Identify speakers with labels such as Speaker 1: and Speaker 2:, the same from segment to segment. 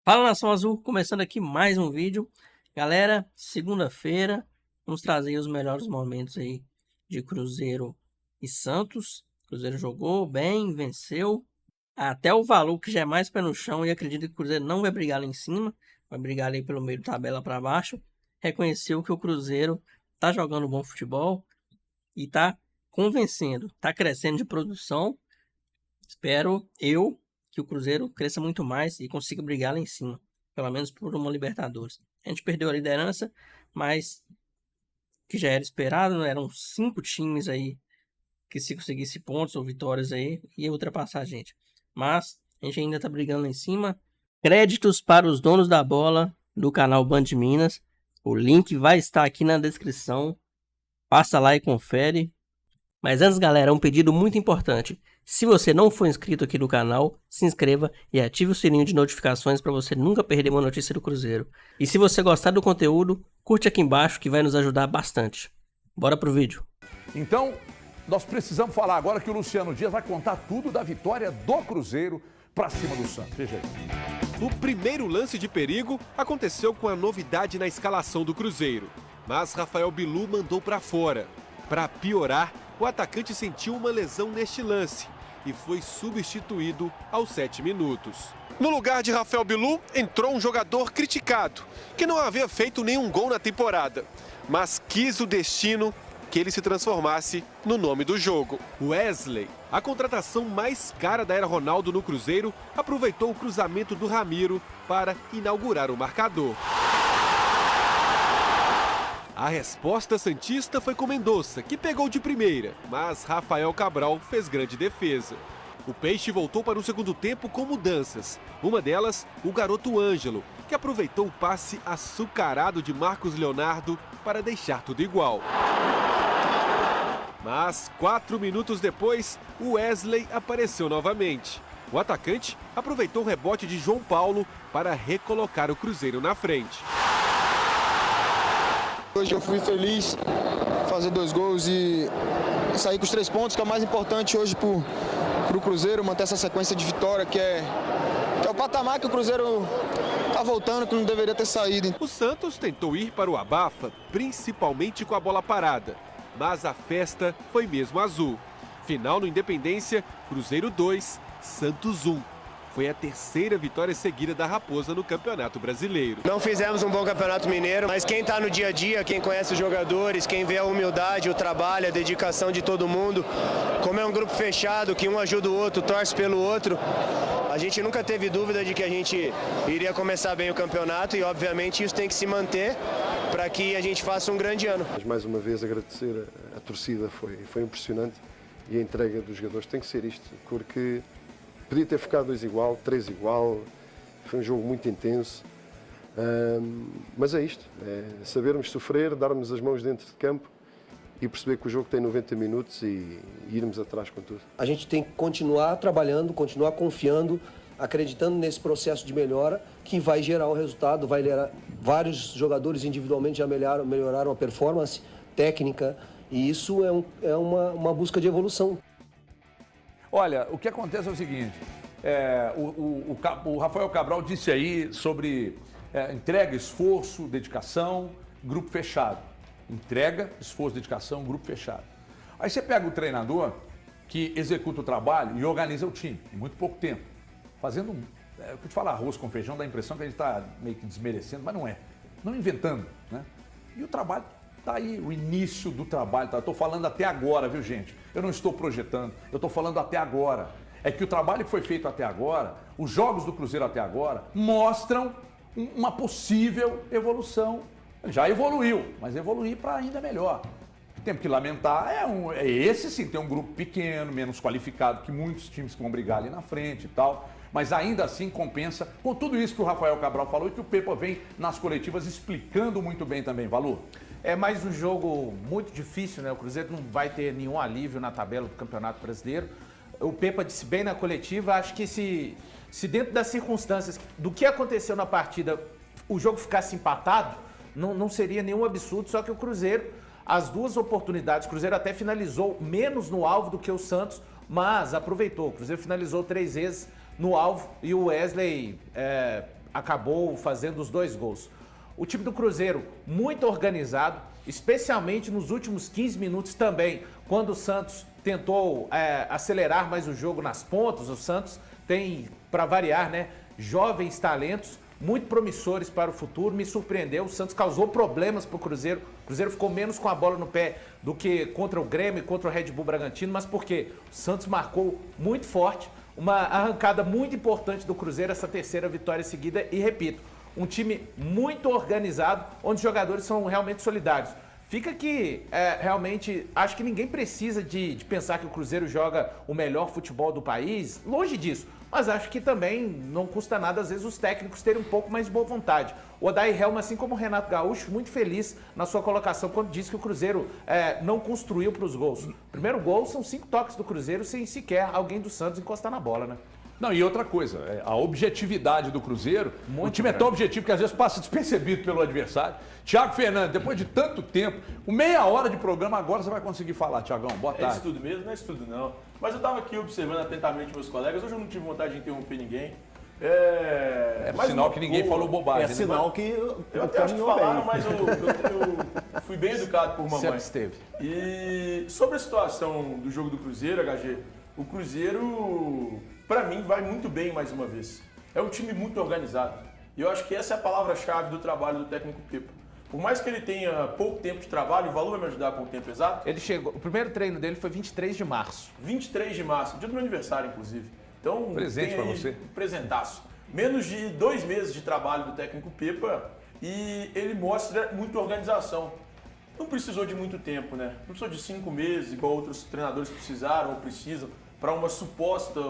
Speaker 1: Fala, Nação Azul, começando aqui mais um vídeo. Galera, segunda-feira, vamos trazer os melhores momentos aí de Cruzeiro e Santos. Cruzeiro jogou bem, venceu. Até o Valu, que já é mais pé no chão, e acredita que o Cruzeiro não vai brigar lá em cima, vai brigar ali pelo meio da tabela para baixo. Reconheceu que o Cruzeiro tá jogando bom futebol e tá convencendo, tá crescendo de produção. Espero que o Cruzeiro cresça muito mais e consiga brigar lá em cima, pelo menos por uma Libertadores. A gente perdeu a liderança, mas que já era esperado, né? Eram 5 times aí que se conseguisse pontos ou vitórias aí ia ultrapassar a gente. Mas a gente ainda tá brigando lá em cima. Créditos para os donos da bola do canal Band Minas. O link vai estar aqui na descrição. Passa lá e confere. Mas antes, galera, um pedido muito importante. Se você não for inscrito aqui no canal, se inscreva e ative o sininho de notificações para você nunca perder uma notícia do Cruzeiro. E se você gostar do conteúdo, curte aqui embaixo que vai nos ajudar bastante. Bora pro vídeo.
Speaker 2: Então, nós precisamos falar agora que o Luciano Dias vai contar tudo da vitória do Cruzeiro para cima do Santos. Veja aí.
Speaker 3: O primeiro lance de perigo aconteceu com a novidade na escalação do Cruzeiro. Mas Rafael Bilu mandou para fora. Para piorar, o atacante sentiu uma lesão neste lance e foi substituído aos 7 minutos. No lugar de Rafael Bilu, entrou um jogador criticado, que não havia feito nenhum gol na temporada, mas quis o destino que ele se transformasse no nome do jogo. Wesley, a contratação mais cara da era Ronaldo no Cruzeiro, aproveitou o cruzamento do Ramiro para inaugurar o marcador. A resposta santista foi com Mendonça, que pegou de primeira, mas Rafael Cabral fez grande defesa. O Peixe voltou para o segundo tempo com mudanças. Uma delas, o garoto Ângelo, que aproveitou o passe açucarado de Marcos Leonardo para deixar tudo igual. Mas 4 minutos depois, o Wesley apareceu novamente. O atacante aproveitou o rebote de João Paulo para recolocar o Cruzeiro na frente.
Speaker 4: Hoje eu fui feliz fazer 2 gols e sair com os 3 pontos, que é o mais importante hoje para o Cruzeiro, manter essa sequência de vitória, que é o patamar que o Cruzeiro está voltando, que não deveria ter saído.
Speaker 3: O Santos tentou ir para o abafa, principalmente com a bola parada, mas a festa foi mesmo azul. Final no Independência, Cruzeiro 2, Santos 1. Foi a terceira vitória seguida da Raposa no Campeonato Brasileiro.
Speaker 5: Não fizemos um bom Campeonato Mineiro, mas quem está no dia a dia, quem conhece os jogadores, quem vê a humildade, o trabalho, a dedicação de todo mundo, como é um grupo fechado, que um ajuda o outro, torce pelo outro, a gente nunca teve dúvida de que a gente iria começar bem o campeonato e, obviamente, isso tem que se manter para que a gente faça um grande ano.
Speaker 6: Mas, mais uma vez, agradecer a torcida, foi impressionante, e a entrega dos jogadores tem que ser isto, porque podia ter ficado 2 igual, 3 igual, foi um jogo muito intenso, mas é isto, é sabermos sofrer, darmos as mãos dentro de campo e perceber que o jogo tem 90 minutos e irmos atrás com tudo.
Speaker 7: A gente tem que continuar trabalhando, continuar confiando, acreditando nesse processo de melhora que vai gerar o resultado, vai gerar. Vários jogadores individualmente já melhoraram a performance técnica e isso é uma busca de evolução.
Speaker 2: Olha, o que acontece é o seguinte, o Rafael Cabral disse aí sobre entrega, esforço, dedicação, grupo fechado. Entrega, esforço, dedicação, grupo fechado. Aí você pega o treinador que executa o trabalho e organiza o time em muito pouco tempo. Fazendo, eu te falar arroz com feijão, dá a impressão que a gente está meio que desmerecendo, mas não é. Não inventando, né? E o trabalho está aí, o início do trabalho. Tá? Eu estou falando até agora, viu, gente? Eu não estou projetando, eu estou falando até agora. É que o trabalho que foi feito até agora, os jogos do Cruzeiro até agora, mostram uma possível evolução. Já evoluiu, mas evoluir para ainda melhor. Temos que lamentar, esse sim, tem um grupo pequeno, menos qualificado que muitos times que vão brigar ali na frente e tal, mas ainda assim compensa com tudo isso que o Rafael Cabral falou e que o Pepa vem nas coletivas explicando muito bem também, Valu.
Speaker 8: É mais um jogo muito difícil, né? O Cruzeiro não vai ter nenhum alívio na tabela do Campeonato Brasileiro. O Pepa disse bem na coletiva, acho que se dentro das circunstâncias do que aconteceu na partida, o jogo ficasse empatado, não seria nenhum absurdo, só que o Cruzeiro, as 2 oportunidades, o Cruzeiro até finalizou menos no alvo do que o Santos, mas aproveitou. O Cruzeiro finalizou 3 vezes no alvo e o Wesley acabou fazendo os 2 gols. O time do Cruzeiro muito organizado, especialmente nos últimos 15 minutos também, quando o Santos tentou acelerar mais o jogo nas pontas. O Santos tem, para variar, né, jovens talentos muito promissores para o futuro. Me surpreendeu, o Santos causou problemas para o Cruzeiro. O Cruzeiro ficou menos com a bola no pé do que contra o Grêmio e contra o Red Bull Bragantino, mas por quê? O Santos marcou muito forte, uma arrancada muito importante do Cruzeiro, essa 3ª vitória seguida, e repito, um time muito organizado, onde os jogadores são realmente solidários. Fica que, realmente, acho que ninguém precisa de pensar que o Cruzeiro joga o melhor futebol do país, longe disso. Mas acho que também não custa nada, às vezes, os técnicos terem um pouco mais de boa vontade. O Odair Helma, assim como o Renato Gaúcho, muito feliz na sua colocação quando disse que o Cruzeiro não construiu para os gols. O primeiro gol são 5 toques do Cruzeiro sem sequer alguém do Santos encostar na bola, né?
Speaker 2: Não, e outra coisa, a objetividade do Cruzeiro, o time é tão objetivo que às vezes passa despercebido pelo adversário. Thiago Fernandes, depois de tanto tempo, com meia hora de programa, agora você vai conseguir falar, Thiagão. Boa tarde.
Speaker 9: É isso tudo mesmo? Não é isso tudo não. Mas eu estava aqui observando atentamente meus colegas, hoje eu não tive vontade de interromper ninguém.
Speaker 2: É sinal que ninguém falou bobagem.
Speaker 10: É sinal que
Speaker 9: eu até acho que falaram, mas eu fui bem educado por mamãe.
Speaker 8: Sempre esteve.
Speaker 9: E sobre a situação do jogo do Cruzeiro, HG, o Cruzeiro, para mim, vai muito bem mais uma vez. É um time muito organizado. E eu acho que essa é a palavra-chave do trabalho do técnico Pepa. Por mais que ele tenha pouco tempo de trabalho, o Valor vai me ajudar com o tempo exato.
Speaker 8: Ele chegou, o primeiro treino dele foi 23 de março.
Speaker 9: 23 de março, dia do meu aniversário, inclusive. Então,
Speaker 2: presente para você.
Speaker 9: Um presentaço. Menos de 2 meses de trabalho do técnico Pepa e ele mostra muita organização. Não precisou de muito tempo, né? Não precisou de 5 meses, igual outros treinadores precisaram ou precisam, para uma suposta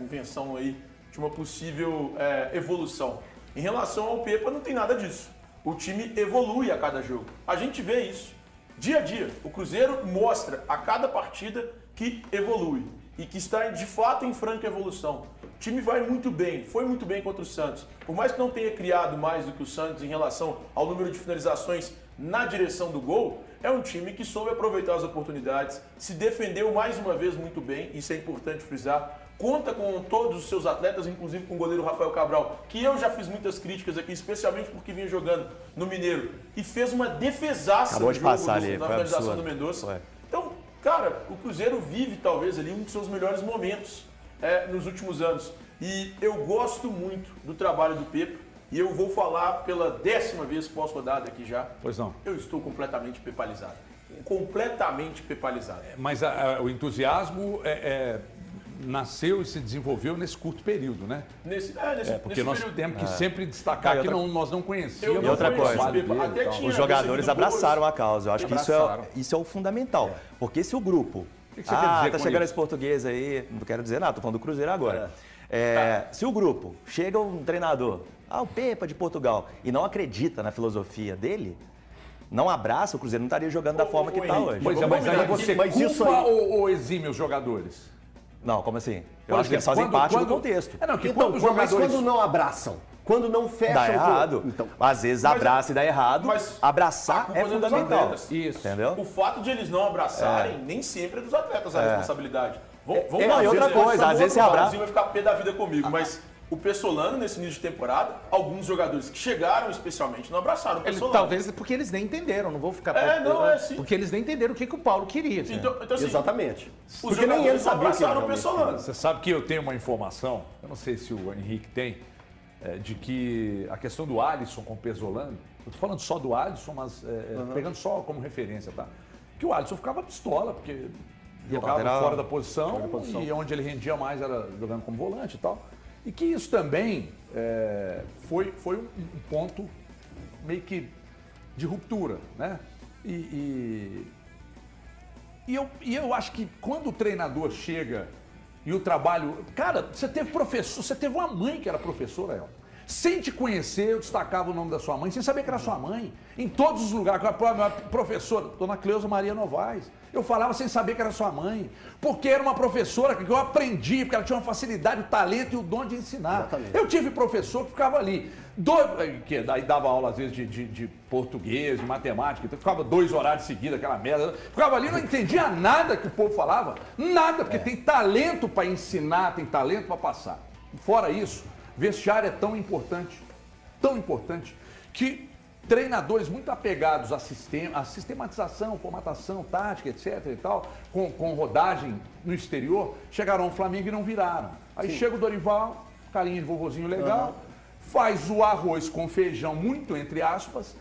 Speaker 9: invenção aí de uma possível evolução. Em relação ao Pepa, não tem nada disso. O time evolui a cada jogo. A gente vê isso dia a dia. O Cruzeiro mostra a cada partida que evolui e que está de fato em franca evolução. O time vai muito bem, foi muito bem contra o Santos. Por mais que não tenha criado mais do que o Santos em relação ao número de finalizações na direção do gol, é um time que soube aproveitar as oportunidades, se defendeu mais uma vez muito bem, isso é importante frisar. Conta com todos os seus atletas, inclusive com o goleiro Rafael Cabral, que eu já fiz muitas críticas aqui, especialmente porque vinha jogando no Mineiro e fez uma defesaça no jogo na finalização do Mendonça. Então, cara, o Cruzeiro vive talvez ali um dos seus melhores momentos nos últimos anos. E eu gosto muito do trabalho do Pepa e eu vou falar pela 10ª vez pós-rodada aqui já.
Speaker 2: Pois não.
Speaker 9: Eu estou completamente pepalizado. Completamente pepalizado.
Speaker 2: Mas o entusiasmo nasceu e se desenvolveu nesse curto período, né? Porque nós temos que sempre destacar que nós não conhecíamos.
Speaker 11: E outra coisa, os jogadores abraçaram a causa. Eu acho que isso é o fundamental. Porque se o grupo...
Speaker 2: O que você quer dizer
Speaker 11: tá chegando esse português aí, não quero dizer nada, tô falando do Cruzeiro agora. Se o grupo chega um treinador, o Pepa de Portugal, e não acredita na filosofia dele, não abraça, o Cruzeiro não estaria jogando da forma que está hoje.
Speaker 2: Pois é, mas aí você culpa ou exime os jogadores?
Speaker 11: Não, como assim? Eu acho que eles fazem parte do contexto.
Speaker 10: Mas quando não abraçam, quando não fecham...
Speaker 11: Dá errado. Então, às vezes abraça e dá errado. Mas abraçar é fundamental.
Speaker 9: Isso.
Speaker 11: Entendeu?
Speaker 9: O fato de eles não abraçarem, nem sempre é dos atletas a responsabilidade.
Speaker 11: Vamos dar outra coisa, às vezes você abraça...
Speaker 9: vai ficar pé da vida comigo, mas... O Pessolano, nesse início de temporada, alguns jogadores que chegaram especialmente não abraçaram o Pessolano.
Speaker 8: Talvez porque eles nem entenderam, não vou ficar... Porque eles nem entenderam o que o Paulo queria.
Speaker 9: Então, assim,
Speaker 10: exatamente.
Speaker 9: Porque nem eles abraçaram o Pessolano.
Speaker 2: Você sabe que eu tenho uma informação, eu não sei se o Henrique tem, de que a questão do Alisson com o Pessolano, eu tô falando só do Alisson, mas pegando só como referência, tá? Que o Alisson ficava pistola, porque jogava fora da posição, e onde ele rendia mais era jogando como volante e tal. E que isso também foi um ponto meio que de ruptura, né? E eu acho que quando o treinador chega e o trabalho... Cara, você teve professor, você teve uma mãe que era professora, El. Sem te conhecer, eu destacava o nome da sua mãe, sem saber que era sua mãe. Em todos os lugares, a professora, dona Cleusa Maria Novaes. Eu falava sem saber que era sua mãe. Porque era uma professora que eu aprendi, porque ela tinha uma facilidade, o talento e o dom de ensinar. Exatamente. Eu tive professor que ficava ali, que daí dava aula às vezes de português, de matemática, então ficava 2 horários seguidos, aquela merda. Ficava ali, não entendia nada que o povo falava, nada, porque tem talento para ensinar, tem talento para passar. Fora isso, Vestiário é tão importante, que treinadores muito apegados a sistematização, formatação, tática, etc. e tal, com rodagem no exterior, chegaram ao Flamengo e não viraram. Aí chega o Dorival, carinha de vovozinho legal, faz o arroz com feijão, muito entre aspas,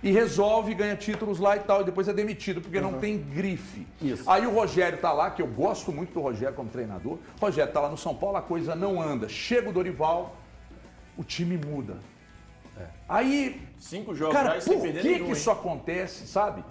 Speaker 2: e resolve, ganha títulos lá e tal, e depois é demitido, porque não tem grife.
Speaker 10: Isso.
Speaker 2: Aí o Rogério tá lá, que eu gosto muito do Rogério como treinador, o Rogério tá lá no São Paulo, a coisa não anda. Chega o Dorival, o time muda. Aí,
Speaker 9: 5 jogos
Speaker 2: cara,
Speaker 9: já e sem
Speaker 2: por
Speaker 9: perder
Speaker 2: que
Speaker 9: nenhum,
Speaker 2: isso acontece, sabe?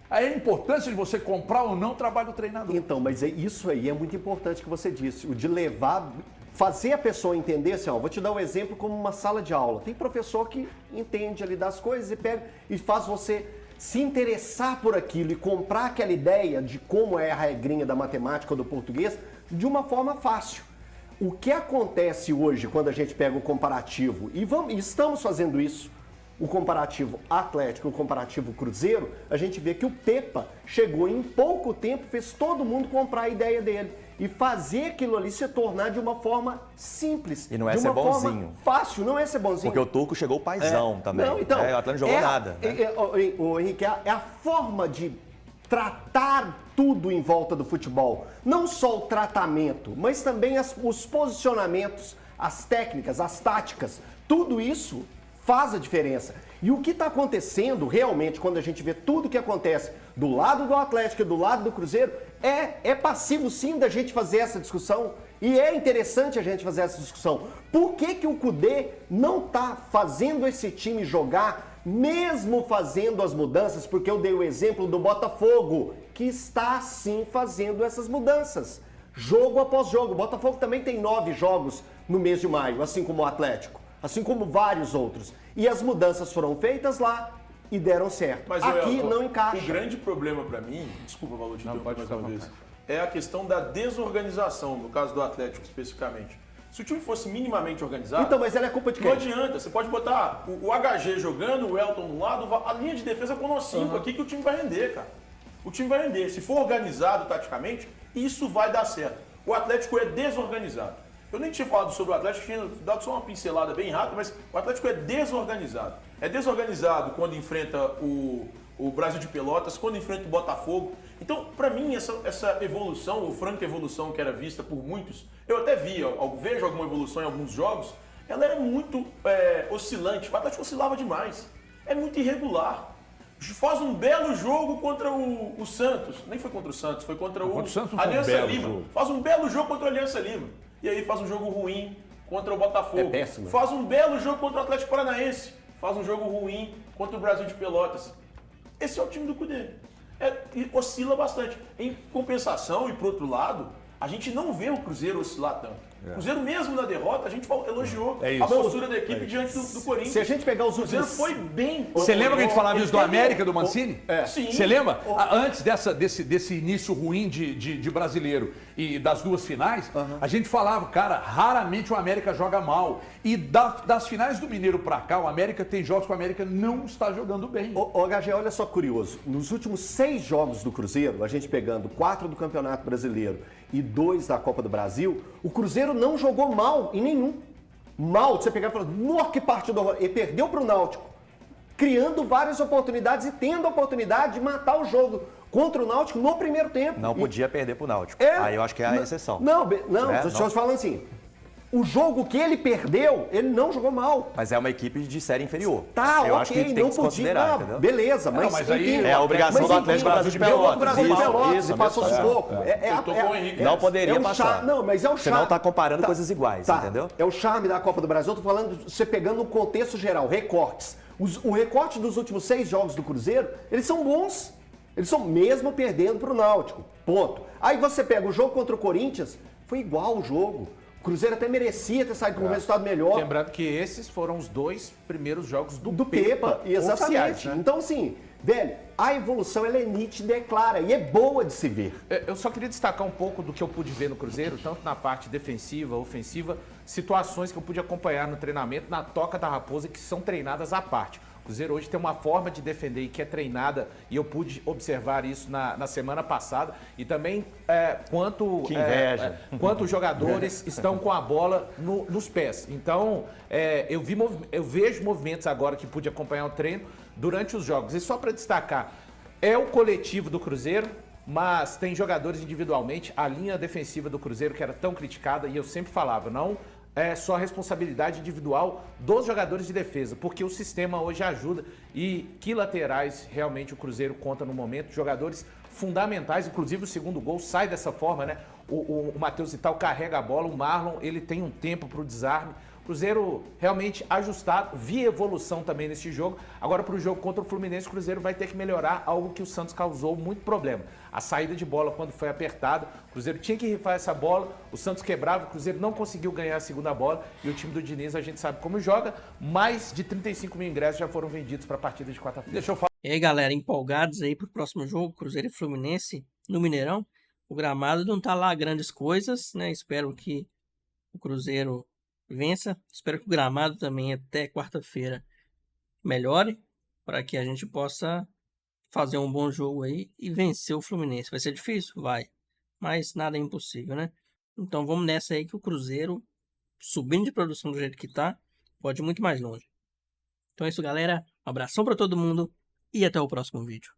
Speaker 2: Aí a importância de você comprar ou não o trabalho do treinador.
Speaker 10: Então, mas isso aí é muito importante que você disse, o de levar, fazer a pessoa entender assim, ó, vou te dar um exemplo como uma sala de aula. Tem professor que entende ali das coisas e pega e faz você se interessar por aquilo e comprar aquela ideia de como é a regrinha da matemática ou do português de uma forma fácil. O que acontece hoje quando a gente pega o comparativo, e estamos fazendo isso, o comparativo Atlético, o comparativo Cruzeiro, a gente vê que o Pepa chegou em pouco tempo, fez todo mundo comprar a ideia dele e fazer aquilo ali se tornar de uma forma simples.
Speaker 11: E não é
Speaker 10: de
Speaker 11: ser
Speaker 10: uma
Speaker 11: bonzinho.
Speaker 10: forma fácil, não é ser bonzinho.
Speaker 11: Porque o Turco chegou paizão também.
Speaker 10: Não, então,
Speaker 11: o Atlético não jogou nada. Né?
Speaker 10: O Henrique, é a forma de tratar tudo em volta do futebol. Não só o tratamento, mas também os posicionamentos, as técnicas, as táticas. Tudo isso faz a diferença. E o que está acontecendo realmente, quando a gente vê tudo que acontece do lado do Atlético e do lado do Cruzeiro, é passivo sim da gente fazer essa discussão. E é interessante a gente fazer essa discussão. Por que o Kudê não está fazendo esse time jogar, mesmo fazendo as mudanças? Porque eu dei o exemplo do Botafogo, que está sim fazendo essas mudanças. Jogo após jogo. O Botafogo também tem 9 jogos no mês de maio, assim como o Atlético. Assim como vários outros. E as mudanças foram feitas lá e deram certo.
Speaker 9: Mas
Speaker 10: aqui não encaixa.
Speaker 9: O grande problema para mim, desculpa, Valor, te interromper mais uma vez, é a questão da desorganização, no caso do Atlético especificamente. Se o time fosse minimamente organizado...
Speaker 10: Então, mas ela é culpa de quem?
Speaker 9: Não adianta, você pode botar o HG jogando, o Elton do lado, a linha de defesa com nós 5 aqui que o time vai render, cara. O time vai render. Se for organizado taticamente, isso vai dar certo. O Atlético é desorganizado. Eu nem tinha falado sobre o Atlético, tinha dado só uma pincelada bem rápida, mas o Atlético é desorganizado. É desorganizado quando enfrenta o Brasil de Pelotas, quando enfrenta o Botafogo. Então, para mim, essa evolução, ou franca evolução que era vista por muitos, eu até vejo alguma evolução em alguns jogos, ela era muito oscilante. O Atlético oscilava demais. É muito irregular. Faz um belo jogo contra o Santos. Nem foi contra o Santos, foi contra o Aliança Lima. Faz um belo jogo contra o Aliança Lima. E aí faz um jogo ruim contra o Botafogo.
Speaker 10: É péssimo.
Speaker 9: Faz um belo jogo contra o Atlético Paranaense. Faz um jogo ruim contra o Brasil de Pelotas. Esse é o time do Kudê. Oscila bastante. Em compensação, e por outro lado, a gente não vê o Cruzeiro oscilar tanto. O Cruzeiro, mesmo na derrota, a gente elogiou a postura da equipe diante do Corinthians.
Speaker 10: Se a gente pegar os
Speaker 9: Cruzeiro
Speaker 10: últimos...
Speaker 9: foi bem...
Speaker 2: Você lembra que a gente falava isso do América, do Mancini?
Speaker 9: Sim.
Speaker 2: Você lembra? Antes desse início ruim de brasileiro e das duas finais, a gente falava, cara, raramente o América joga mal. E das finais do Mineiro pra cá, o América tem jogos que o América não está jogando bem.
Speaker 10: Ô, HG, olha só curioso. Nos últimos 6 jogos do Cruzeiro, a gente pegando 4 do Campeonato Brasileiro e 2 da Copa do Brasil, o Cruzeiro não jogou mal em nenhum. Mal, você pegar e falar, nossa, que partida horrorosa. E perdeu para o Náutico, criando várias oportunidades e tendo a oportunidade de matar o jogo contra o Náutico no primeiro tempo.
Speaker 11: Não podia perder pro Náutico. Aí eu acho que é a exceção.
Speaker 10: Não, estou falando assim. O jogo que ele perdeu, ele não jogou mal.
Speaker 11: Mas é uma equipe de série inferior.
Speaker 10: Tá,
Speaker 11: eu acho que tem que se considerar, entendeu?
Speaker 10: Beleza, mas
Speaker 2: aí
Speaker 11: é a obrigação do Atlético Brasil de Pelotas.
Speaker 10: Brasil de Pelotas, passou sufoco.
Speaker 11: Não poderia passar.
Speaker 10: Não, mas é o charme.
Speaker 11: Você não está comparando coisas iguais, entendeu?
Speaker 10: É o charme da Copa do Brasil. Eu tô falando, você pegando o contexto geral, recortes. O recorte dos últimos 6 jogos do Cruzeiro, eles são bons. Eles são mesmo perdendo para o Náutico. Ponto. Aí você pega o jogo contra o Corinthians, foi igual o jogo. O Cruzeiro até merecia ter saído com um resultado melhor.
Speaker 8: Lembrando que esses foram os 2 primeiros jogos do
Speaker 10: Pepa. Exatamente.
Speaker 8: Oficiais, né?
Speaker 10: Então, assim, velho, a evolução ela é nítida, é clara e é boa de se ver.
Speaker 8: Eu só queria destacar um pouco do que eu pude ver no Cruzeiro, tanto na parte defensiva, ofensiva. situações que eu pude acompanhar no treinamento na Toca da Raposa que são treinadas à parte. O Cruzeiro hoje tem uma forma de defender e que é treinada, e eu pude observar isso na semana passada, e também quanto os jogadores estão com a bola nos pés. Então, eu vejo movimentos agora que pude acompanhar o treino durante os jogos. E só para destacar, é o coletivo do Cruzeiro, mas tem jogadores individualmente. A linha defensiva do Cruzeiro, que era tão criticada, e eu sempre falava, não é só responsabilidade individual dos jogadores de defesa, porque o sistema hoje ajuda, e que laterais realmente o Cruzeiro conta no momento, jogadores fundamentais, inclusive o segundo gol sai dessa forma, né? O Matheus Vital carrega a bola, o Marlon, ele tem um tempo para o desarme. Cruzeiro realmente ajustado, vi evolução também nesse jogo. Agora, para o jogo contra o Fluminense, o Cruzeiro vai ter que melhorar algo que o Santos causou muito problema. A saída de bola, quando foi apertada, o Cruzeiro tinha que rifar essa bola, o Santos quebrava, o Cruzeiro não conseguiu ganhar a segunda bola, e o time do Diniz, a gente sabe como joga. Mais de 35 mil ingressos já foram vendidos para a partida de quarta-feira.
Speaker 2: Deixa eu falar.
Speaker 1: E aí, galera, empolgados aí pro próximo jogo, Cruzeiro e Fluminense no Mineirão. O gramado não tá lá grandes coisas, né? Espero que o Cruzeiro vença. Espero que o gramado também até quarta-feira melhore, para que a gente possa fazer um bom jogo aí e vencer o Fluminense. Vai ser difícil? Vai. Mas nada é impossível, né? Então vamos nessa aí, que o Cruzeiro, subindo de produção do jeito que tá, pode ir muito mais longe. Então é isso, galera. Um abração para todo mundo e até o próximo vídeo.